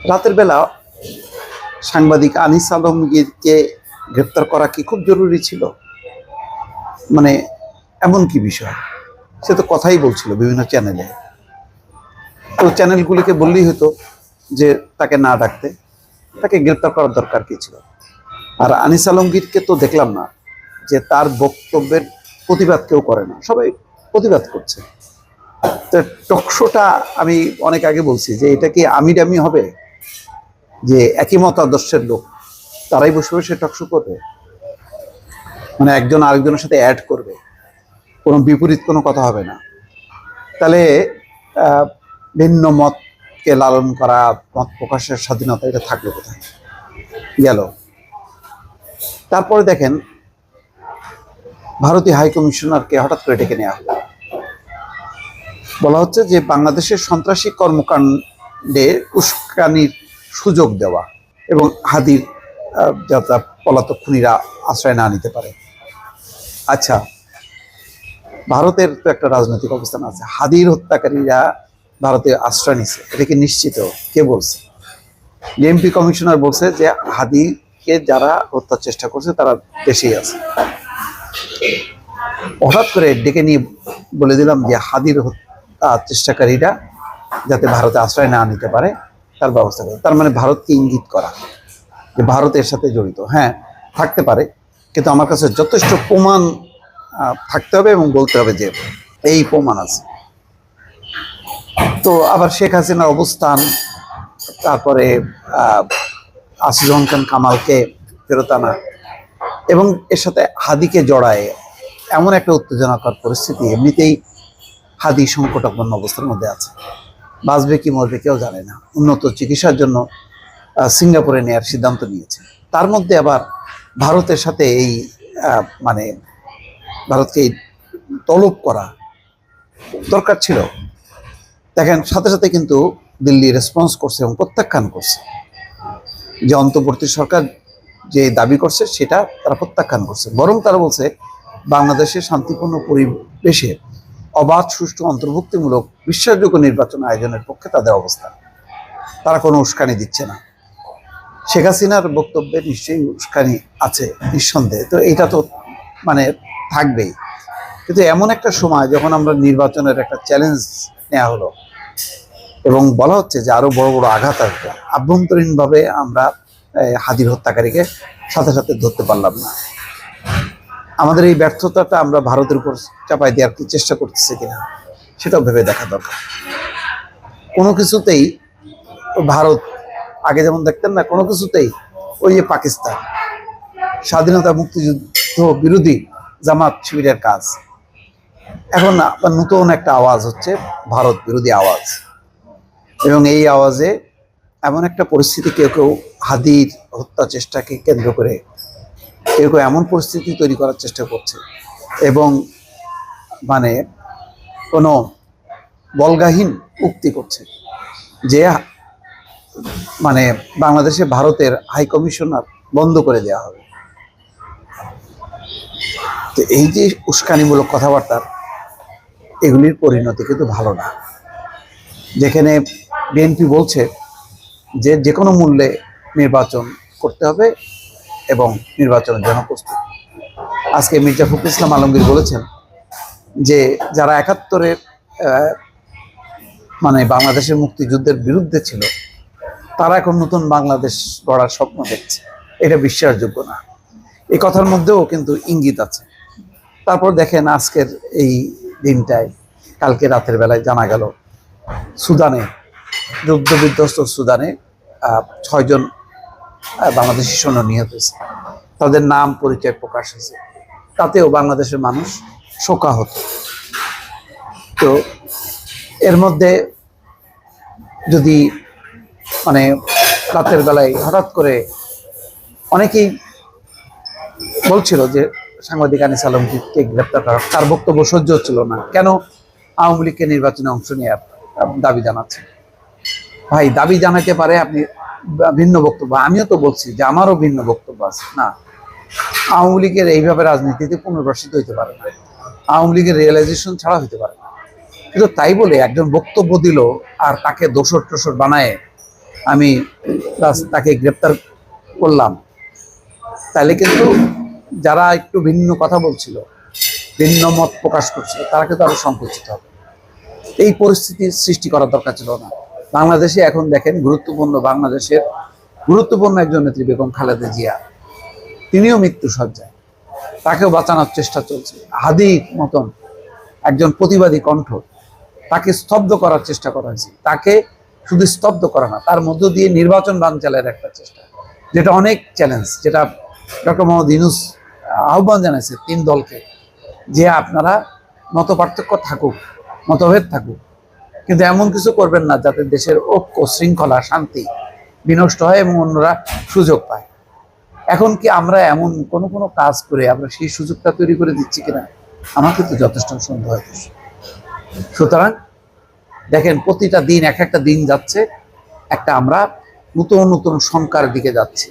রাতের বেলা সাংবাদিক আনিস আলমগীরকে গ্রেপ্তার করা কি খুব জরুরি ছিল? মানে এমন কি বিষয়? সে তো কথাই বলছিল বিভিন্ন চ্যানেলে। তো চ্যানেলগুলিকে বললেই হতো যে তাকে না ডাকতে, তাকে গ্রেপ্তার করার দরকার কি ছিল? আর আনিস আলমগীরকে তো দেখলাম না যে তার বক্তব্যের প্রতিবাদ কেউ করে না, সবাই প্রতিবাদ করছে। তো টকশোটা আমি অনেক আগে বলছি যে এটা কি আমিডামি হবে, যে একই মত আদর্শের লোক তারাই বসে বসে টকশো করবে, মানে একজন আরেকজনের সাথে অ্যাড করবে, কোনো বিপরীত কোনো কথা হবে না। তাহলে ভিন্ন মতকে লালন করা, মত প্রকাশের স্বাধীনতা, এটা থাকলো কোথায়? গেল। তারপরে দেখেন ভারতীয় হাই কমিশনারকে হঠাৎ করে ডেকে নেওয়া হলো। বলা হচ্ছে যে বাংলাদেশের সন্ত্রাসী কর্মকাণ্ডে উস্কানির সুযোগ দেওয়া এবং হাদির যাতে পলাতক খুনিরা আশ্রয় না নিতে পারে। আচ্ছা, ভারতের তো একটা রাজনৈতিক অবস্থান আছে, হাদির হত্যাকারীরা ভারতে আশ্রয় নিছে, এটা কি নিশ্চিত? কে বলছে? ডিএমপি কমিশনার বলছে যে হাদিকে যারা হত্যার চেষ্টা করছে তারা দেশেই আছে। হঠাৎ করে ডেকে নিয়ে বলে দিলাম যে হাদির হত্যা চেষ্টাকারীরা যাতে ভারতে আশ্রয় না নিতে পারে তার ব্যবস্থা করে। তার মানে ভারতকে ইঙ্গিত করা যে ভারতের সাথে জড়িত। হ্যাঁ, থাকতে পারে, কিন্তু আমার কাছে যথেষ্ট প্রমাণ থাকতে হবে এবং বলতে হবে যে এই প্রমাণ আছে। তো আবার শেখ হাসিনার অবস্থান, তারপরে আসিফ খান কামালকে ফেরত আনা এবং এর সাথে হাদিকে জড়ায় এমন একটা উত্তেজনাকর পরিস্থিতি। এমনিতেই হাদি সংকটাপন্ন অবস্থার মধ্যে আছে, বাঁচবে কি মরবে কেউ জানে না। উন্নত চিকিৎসার জন্য সিঙ্গাপুরে নেওয়ার সিদ্ধান্ত নিয়েছে। তার মধ্যে আবার ভারতের সাথে এই মানে ভারতকে তলব করা দরকার ছিল। দেখেন সাথে সাথে কিন্তু দিল্লি রেসপন্স করছে এবং প্রত্যাখ্যান করছে যে অন্তর্বর্তী সরকার যে দাবি করছে সেটা তারা প্রত্যাখ্যান করছে। বরং তারা বলছে বাংলাদেশের শান্তিপূর্ণ পরিবেশে অবাধ, সুষ্ঠু, অন্তর্ভুক্তিমূলক, বিশ্বাসযোগ্য নির্বাচন আয়োজনের পক্ষে তাদের অবস্থান। তারা কোনো উস্কানি দিচ্ছে না। শেখ হাসিনার বক্তব্যে নিশ্চয়ই উস্কানি আছে নিঃসন্দেহে, তো এটা তো মানে থাকবেই। কিন্তু এমন একটা সময় যখন আমরা নির্বাচনের একটা চ্যালেঞ্জ নেওয়া হলো এবং বলা হচ্ছে যে আরো বড় বড় আঘাত আসবে, আভ্যন্তরীণভাবে আমরা হাদির হত্যাকারীকে সাথে সাথে ধরতে পারলাম না। আমাদের এই ব্যর্থতাটা আমরা ভারতের উপর চাপাই দেওয়ার কি চেষ্টা করতেছি কিনা সেটাও ভেবে দেখা দরকার। কোনো কিছুতেই ভারত আগে যেমন দেখতেন না, কোনো কিছুতেই ওই যে পাকিস্তান স্বাধীনতা মুক্তিযুদ্ধ বিরোধী জামাত শিবিরের কাজ, এখন আবার নতুন একটা আওয়াজ হচ্ছে ভারত বিরোধী আওয়াজ। এবং এই আওয়াজে এমন একটা পরিস্থিতি, কেউ কেউ হাদির হত্যা চেষ্টাকে কেন্দ্র করে কেউ কেউ এমন পরিস্থিতি তৈরি করার চেষ্টা করছে এবং মানে কোনো বলগাহীন উক্তি করছে যে মানে বাংলাদেশে ভারতের হাই কমিশনার বন্ধ করে দেওয়া হবে। তো এই যে উস্কানিমূলক কথাবার্তা, এগুলির পরিণতি কিন্তু ভালো না। যেখানে বিএনপি বলছে যে যে কোনো মূল্যে নির্বাচন করতে হবে এবং নির্বাচনের জন্য প্রস্তুত। আজকে মির্জা ফখরুল ইসলাম আলমগীর বলেছেন যে যারা ৭১-এর মানে বাংলাদেশের মুক্তিযুদ্ধের বিরুদ্ধে ছিল তারা এখন নতুন বাংলাদেশ গড়ার স্বপ্ন দেখছে, এটা বিশ্বাসযোগ্য না। এই কথার মধ্যেও কিন্তু ইঙ্গিত আছে। তারপর দেখেন আজকের এই দিনটায়, কালকে রাতের বেলায় জানা গেল সুদানে, যুদ্ধ বিধ্বস্ত সুদানে ৬ জন বাংলাদেশি সৈন্য নিহত হয়েছে। তাদের নাম পরিচয় প্রকাশ হয়েছে, তাতেও বাংলাদেশের মানুষ শোকাহত। তো এর মধ্যে যদি মানে রাতের বেলায় হঠাৎ করে অনেকেই বলছিল যে সাংবাদিক আনিস আলমগীরকে গ্রেপ্তার করা, তার বক্তব্য সহ্য হচ্ছিল না, কেন আওয়ামী লীগকে নির্বাচনে অংশ নেওয়ার দাবি জানাচ্ছে। ভাই, দাবি জানাতে পারে, আপনি ভিন্ন বক্তব্য, আমিও তো বলছি যে আমারও ভিন্ন বক্তব্য আছে না। আওয়ামী লীগের এইভাবে রাজনীতিতে পুনর্বাসিত হইতে পারে না, আওয়ামী লীগের রিয়েলাইজেশন ছাড়া হইতে পারে না। কিন্তু তাই বলে একজন বক্তব্য দিল আর তাকে দোসর টোসর বানায় আমি তাকে গ্রেপ্তার করলাম, তাহলে কিন্তু যারা একটু ভিন্ন কথা বলছিল, ভিন্ন মত প্রকাশ করছিল, তারা কিন্তু আরো সংকুচিত হবে। এই পরিস্থিতির সৃষ্টি করার দরকার ছিল না। বাংলাদেশে এখন দেখেন বাংলাদেশের গুরুত্বপূর্ণ একজন নেত্রী বেগম খালেদা জিয়া, তিনিও মৃত্যু সজ্জায়, তাকেও বাঁচানোর চেষ্টা চলছে। হাদি মতন একজন প্রতিবাদী কণ্ঠ, তাকে স্তব্ধ করার চেষ্টা করা হয়েছে। তাকে শুধু স্তব্ধ করা না, তার মধ্য দিয়ে নির্বাচন বানচালের একটা চেষ্টা, যেটা অনেক চ্যালেঞ্জ, যেটা ডক্টর মোহাম্মদ ইউনূস আহ্বান জানাইছে 3 দলকে, যে আপনারা মত পার্থক্য থাকুক, মতভেদ থাকুক, কিন্তু এমন কিছু করবেন না যাতে দেশের ঐক্য, শৃঙ্খলা, শান্তি বিনষ্ট হয় এবং অন্যরা সুযোগ পায়। এখন কি আমরা এমন কোনো কাজ করে আমরা সেই সুযোগটা তৈরি করে দিচ্ছি কিনা, আমার কিন্তু যথেষ্ট সন্দেহ হচ্ছে। সুতরাং দেখেন, প্রতিটা দিন এক একটা দিন যাচ্ছে, আমরা নতুন নতুন শঙ্কার দিকে যাচ্ছি।